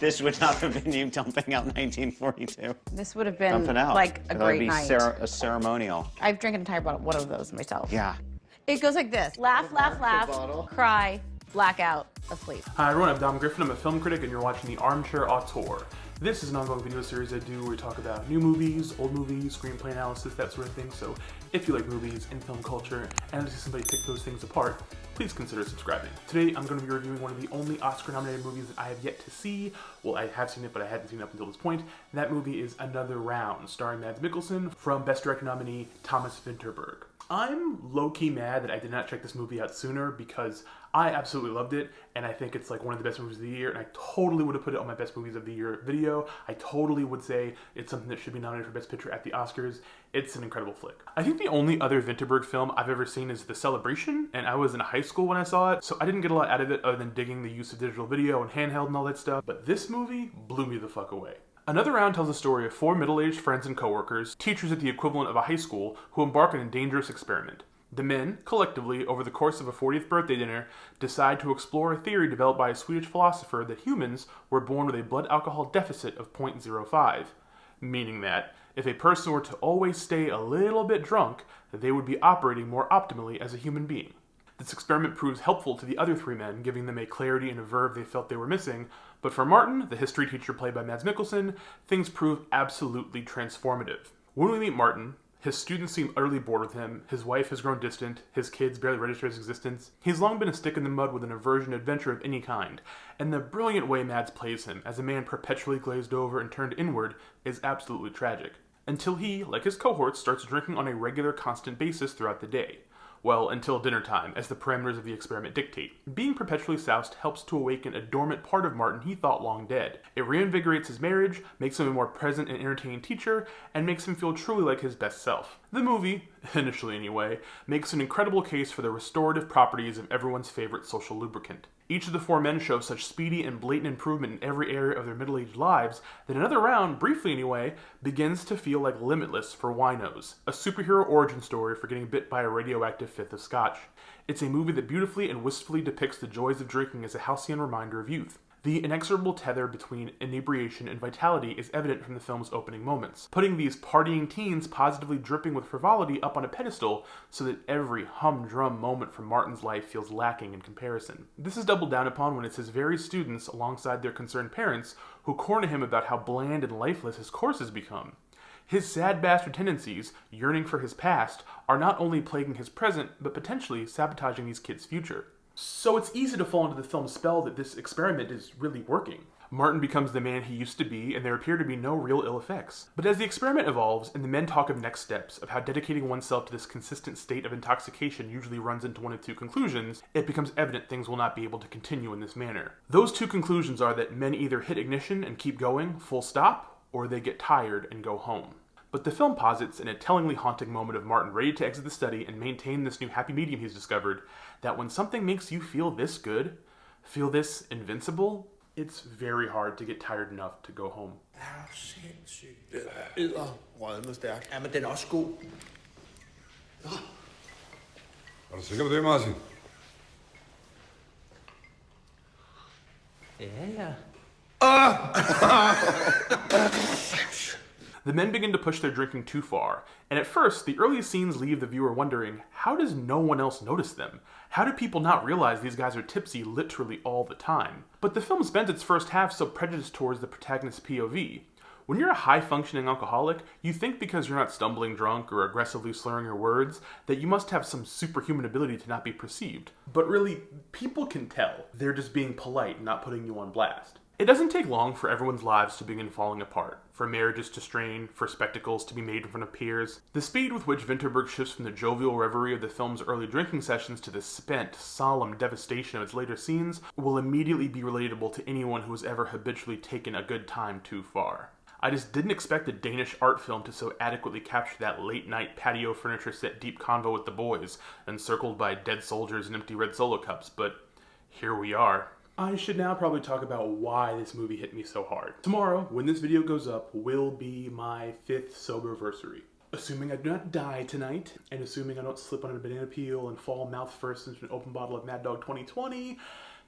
This would not have been you dumping out 1942. This would have been Dumping out. like a great night. A ceremonial. I've drank an entire bottle, one of those myself. Yeah. It goes like this: laugh, laugh, laugh, cry, blackout, asleep. Hi everyone, I'm Dom Griffin. I'm a film critic, and you're watching The Armchair Auteur. This is an ongoing video series I do where we talk about new movies, old movies, screenplay analysis, that sort of thing. So if you like movies and film culture and to see somebody pick those things apart, please consider subscribing. Today I'm going to be reviewing one of the only Oscar-nominated movies that I have yet to see. Well, I have seen it, but I hadn't seen it up until this point. And that movie is Another Round, starring Mads Mikkelsen from Best Director nominee Thomas Vinterberg. I'm low-key mad that I did not check this movie out sooner because I absolutely loved it, and I think it's like one of the best movies of the year, and I totally would have put it on my best movies of the year video. I totally would say it's something that should be nominated for Best Picture at the Oscars. It's an incredible flick. I think the only other Vinterberg film I've ever seen is The Celebration, and I was in high school when I saw it, so I didn't get a lot out of it other than digging the use of digital video and handheld and all that stuff, but this movie blew me the fuck away. Another Round tells the story of four middle-aged friends and coworkers, teachers at the equivalent of a high school, who embark on a dangerous experiment. The men, collectively, over the course of a 40th birthday dinner, decide to explore a theory developed by a Swedish philosopher that humans were born with a blood alcohol deficit of 0.05, meaning that if a person were to always stay a little bit drunk, they would be operating more optimally as a human being. This experiment proves helpful to the other three men, giving them a clarity and a verve they felt they were missing, but for Martin, the history teacher played by Mads Mikkelsen, things prove absolutely transformative. When we meet Martin, his students seem utterly bored with him, his wife has grown distant, his kids barely register his existence. He's long been a stick in the mud with an aversion to adventure of any kind, and the brilliant way Mads plays him, as a man perpetually glazed over and turned inward, is absolutely tragic. Until he, like his cohorts, starts drinking on a regular, constant basis throughout the day. Well, until dinner time, as the parameters of the experiment dictate. Being perpetually soused helps to awaken a dormant part of Martin he thought long dead. It reinvigorates his marriage, makes him a more present and entertaining teacher, and makes him feel truly like his best self. The movie, initially anyway, makes an incredible case for the restorative properties of everyone's favorite social lubricant. Each of the four men show such speedy and blatant improvement in every area of their middle-aged lives that Another Round, briefly anyway, begins to feel like Limitless for winos, a superhero origin story for getting bit by a radioactive fifth of scotch. It's a movie that beautifully and wistfully depicts the joys of drinking as a halcyon reminder of youth. The inexorable tether between inebriation and vitality is evident from the film's opening moments, putting these partying teens positively dripping with frivolity up on a pedestal so that every humdrum moment from Martin's life feels lacking in comparison. This is doubled down upon when it's his very students, alongside their concerned parents, who corner him about how bland and lifeless his course has become. His sad bastard tendencies, yearning for his past, are not only plaguing his present, but potentially sabotaging these kids' future. So it's easy to fall into the film's spell that this experiment is really working. Martin becomes the man he used to be, and there appear to be no real ill effects. But as the experiment evolves, and the men talk of next steps, of how dedicating oneself to this consistent state of intoxication usually runs into one of two conclusions, it becomes evident things will not be able to continue in this manner. Those two conclusions are that men either hit ignition and keep going, full stop, or they get tired and go home. But the film posits, in a tellingly haunting moment of Martin ready to exit the study and maintain this new happy medium he's discovered, that when something makes you feel this good, feel this invincible, it's very hard to get tired enough to go home. Sindssygt. Den er edderrødme stærk. Ja, men den er også god. Nå. Er du sikker på det, Martin? Ja. The men begin to push their drinking too far, and at first, the early scenes leave the viewer wondering, how does no one else notice them? How do people not realize these guys are tipsy literally all the time? But the film spends its first half so prejudiced towards the protagonist's POV. When you're a high-functioning alcoholic, you think because you're not stumbling drunk or aggressively slurring your words, that you must have some superhuman ability to not be perceived. But really, people can tell. They're just being polite and not putting you on blast. It doesn't take long for everyone's lives to begin falling apart, for marriages to strain, for spectacles to be made in front of peers. The speed with which Vinterberg shifts from the jovial reverie of the film's early drinking sessions to the spent, solemn devastation of its later scenes will immediately be relatable to anyone who has ever habitually taken a good time too far. I just didn't expect a Danish art film to so adequately capture that late-night patio furniture set deep convo with the boys, encircled by dead soldiers and empty red Solo cups, but here we are. I should now probably talk about why this movie hit me so hard. Tomorrow, when this video goes up, will be my 5th soberversary. Assuming I do not die tonight, and assuming I don't slip on a banana peel and fall mouth first into an open bottle of Mad Dog 2020,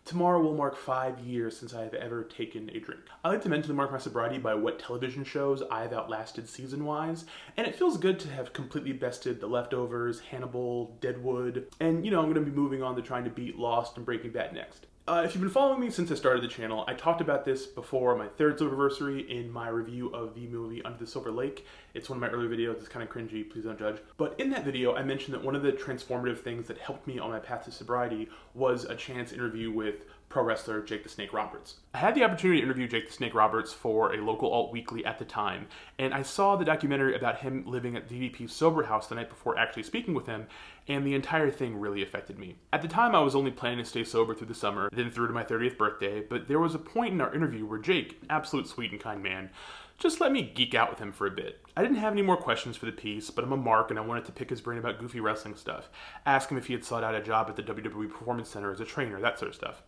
Tomorrow will mark 5 years since I have ever taken a drink. I like to mentally mark my sobriety by what television shows I've outlasted season-wise, and it feels good to have completely bested The Leftovers, Hannibal, Deadwood, and I'm going to be moving on to trying to beat Lost and Breaking Bad next. If you've been following me since I started the channel, I talked about this before my third soberversary in my review of the movie Under the Silver Lake. It's one of my early videos, it's kind of cringy, please don't judge. But in that video, I mentioned that one of the transformative things that helped me on my path to sobriety was a chance interview with pro wrestler Jake the Snake Roberts. I had the opportunity to interview Jake the Snake Roberts for a local alt weekly at the time, and I saw the documentary about him living at DDP's sober house the night before actually speaking with him, and the entire thing really affected me. At the time, I was only planning to stay sober through the summer, then through to my 30th birthday, but there was a point in our interview where Jake, an absolute sweet and kind man, just let me geek out with him for a bit. I didn't have any more questions for the piece, but I'm a mark and I wanted to pick his brain about goofy wrestling stuff, ask him if he had sought out a job at the WWE Performance Center as a trainer, that sort of stuff.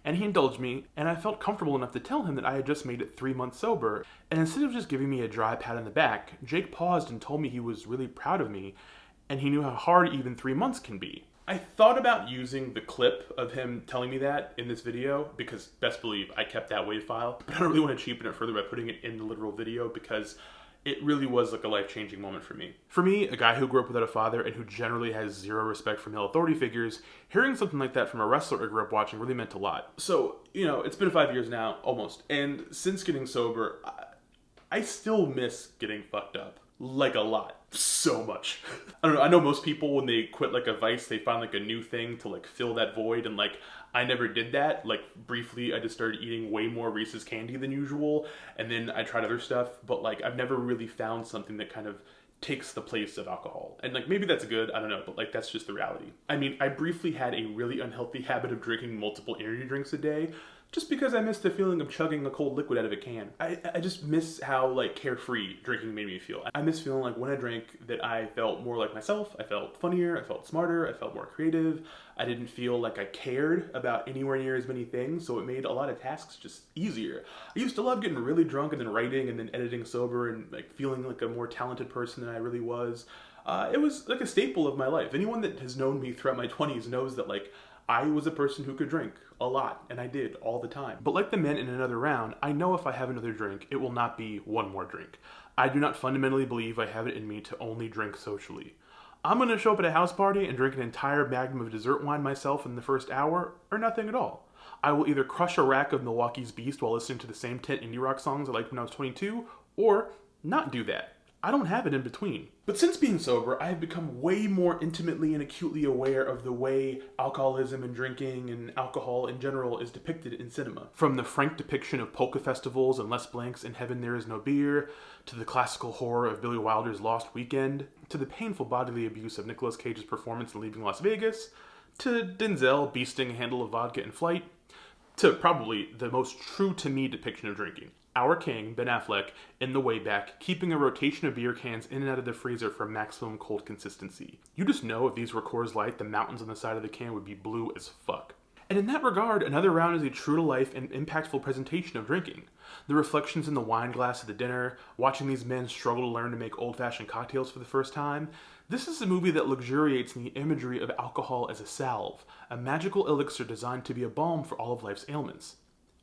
And he indulged me, and I felt comfortable enough to tell him that I had just made it 3 months sober, and instead of just giving me a dry pat on the back, Jake paused and told me he was really proud of me, and he knew how hard even 3 months can be. I thought about using the clip of him telling me that in this video, because best believe I kept that WAV file, but I don't really want to cheapen it further by putting it in the literal video, because it really was like a life-changing moment for me. For me, a guy who grew up without a father and who generally has zero respect for male authority figures, hearing something like that from a wrestler I grew up watching really meant a lot. So, it's been 5 years now, almost, and since getting sober, I still miss getting fucked up. Like a lot. So much. I don't know, I know most people when they quit like a vice, they find like a new thing to like fill that void, and like I never did that. Like briefly I just started eating way more Reese's candy than usual, and then I tried other stuff, but like I've never really found something that kind of takes the place of alcohol. And like maybe that's good, I don't know, but like that's just the reality. I mean, I briefly had a really unhealthy habit of drinking multiple energy drinks a day, just because I miss the feeling of chugging a cold liquid out of a can. I just miss how like carefree drinking made me feel. I miss feeling like when I drank that I felt more like myself, I felt funnier, I felt smarter, I felt more creative. I didn't feel like I cared about anywhere near as many things, so it made a lot of tasks just easier. I used to love getting really drunk and then writing and then editing sober and like feeling like a more talented person than I really was. It was like a staple of my life. Anyone that has known me throughout my 20s knows that like I was a person who could drink a lot, and I did all the time. But like the men in Another Round, I know if I have another drink, it will not be one more drink. I do not fundamentally believe I have it in me to only drink socially. I'm gonna show up at a house party and drink an entire magnum of dessert wine myself in the first hour, or nothing at all. I will either crush a rack of Milwaukee's Beast while listening to the same 10 indie rock songs I liked when I was 22, or not do that. I don't have it in between. But since being sober, I have become way more intimately and acutely aware of the way alcoholism and drinking and alcohol in general is depicted in cinema. From the frank depiction of polka festivals and Les Blanc's In Heaven There Is No Beer, to the classical horror of Billy Wilder's Lost Weekend, to the painful bodily abuse of Nicolas Cage's performance in Leaving Las Vegas, to Denzel beasting a handle of vodka in Flight, to probably the most true to me depiction of drinking. Our king, Ben Affleck, in The Way Back, keeping a rotation of beer cans in and out of the freezer for maximum cold consistency. You just know if these were Coors Light, the mountains on the side of the can would be blue as fuck. And in that regard, Another Round is a true-to-life and impactful presentation of drinking. The reflections in the wine glass at the dinner, watching these men struggle to learn to make old-fashioned cocktails for the first time. This is a movie that luxuriates in the imagery of alcohol as a salve, a magical elixir designed to be a balm for all of life's ailments.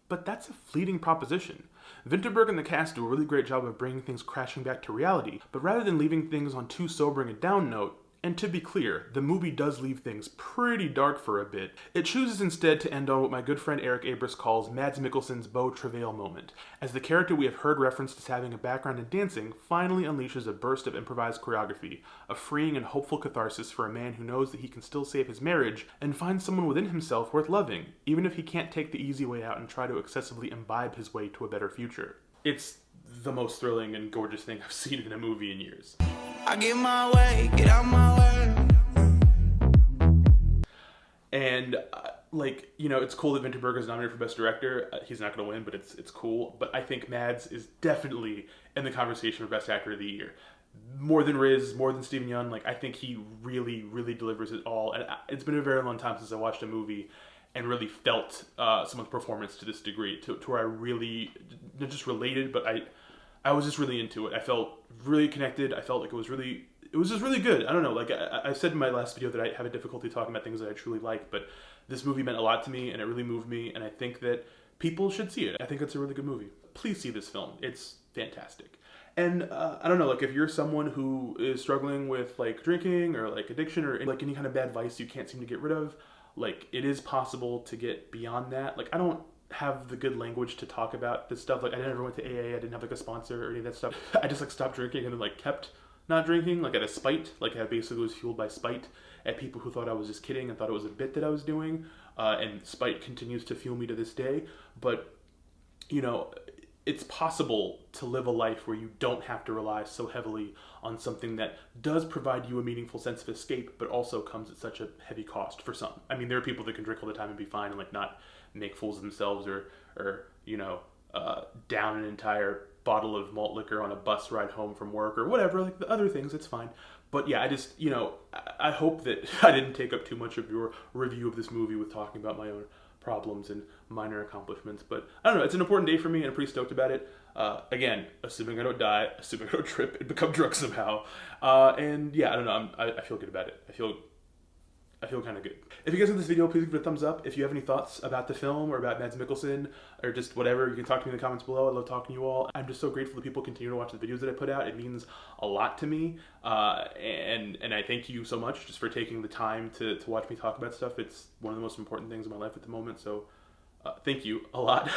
But that's a fleeting proposition. Vinterberg and the cast do a really great job of bringing things crashing back to reality, but rather than leaving things on too sobering a down note, and to be clear, the movie does leave things pretty dark for a bit, it chooses instead to end on what my good friend Eric Abris calls Mads Mikkelsen's Beau Travail moment, as the character we have heard referenced as having a background in dancing finally unleashes a burst of improvised choreography, a freeing and hopeful catharsis for a man who knows that he can still save his marriage and find someone within himself worth loving, even if he can't take the easy way out and try to excessively imbibe his way to a better future. It's the most thrilling and gorgeous thing I've seen in a movie in years. I get my way, get out my way. And it's cool that Vinterberg is nominated for Best Director. He's not going to win, but it's cool. But I think Mads is definitely in the conversation for Best Actor of the Year. More than Riz, more than Steven Yeun. I think he really, really delivers it all. And it's been a very long time since I watched a movie and really felt someone's performance to this degree, to where I really, not just related, but I was just really into it. I felt really connected. I felt like it was really it was just really good. I don't know, like I said in my last video that I have a difficulty talking about things that I truly like, but this movie meant a lot to me and it really moved me, and I think that people should see it. I think it's a really good movie. Please see this film. It's fantastic. And I don't know, like if you're someone who is struggling with like drinking or like addiction or like any kind of bad vice you can't seem to get rid of, like it is possible to get beyond that. Like I don't have the good language to talk about this stuff. Like I never went to AA, I didn't have like a sponsor or any of that stuff. I just like stopped drinking and then like kept not drinking, like out of spite. Like I basically was fueled by spite at people who thought I was just kidding and thought it was a bit that I was doing. And spite continues to fuel me to this day. But, you know, it's possible to live a life where you don't have to rely so heavily on something that does provide you a meaningful sense of escape, but also comes at such a heavy cost for some. I mean, there are people that can drink all the time and be fine and like not make fools of themselves or you know, down an entire bottle of malt liquor on a bus ride home from work or whatever, like the other things, it's fine. But yeah, I just, you know, I hope that I didn't take up too much of your review of this movie with talking about my own problems and minor accomplishments. But I don't know, it's an important day for me and I'm pretty stoked about it. Again, assuming I don't die, assuming I don't trip and become drunk somehow. And yeah, I don't know, I feel good about it. I feel kind of good. If you guys like this video, please give it a thumbs up. If you have any thoughts about the film or about Mads Mikkelsen or just whatever, you can talk to me in the comments below. I love talking to you all. I'm just so grateful that people continue to watch the videos that I put out. It means a lot to me. And I thank you so much just for taking the time to watch me talk about stuff. It's one of the most important things in my life at the moment. So thank you a lot.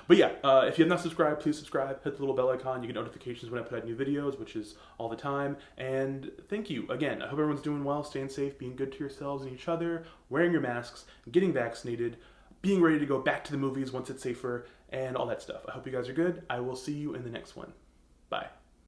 But yeah, if you have not subscribed, please subscribe. Hit the little bell icon. You get notifications when I put out new videos, which is all the time. And thank you again. I hope everyone's doing well, staying safe, being good to yourselves and each other, wearing your masks, getting vaccinated, being ready to go back to the movies once it's safer, and all that stuff. I hope you guys are good. I will see you in the next one. Bye.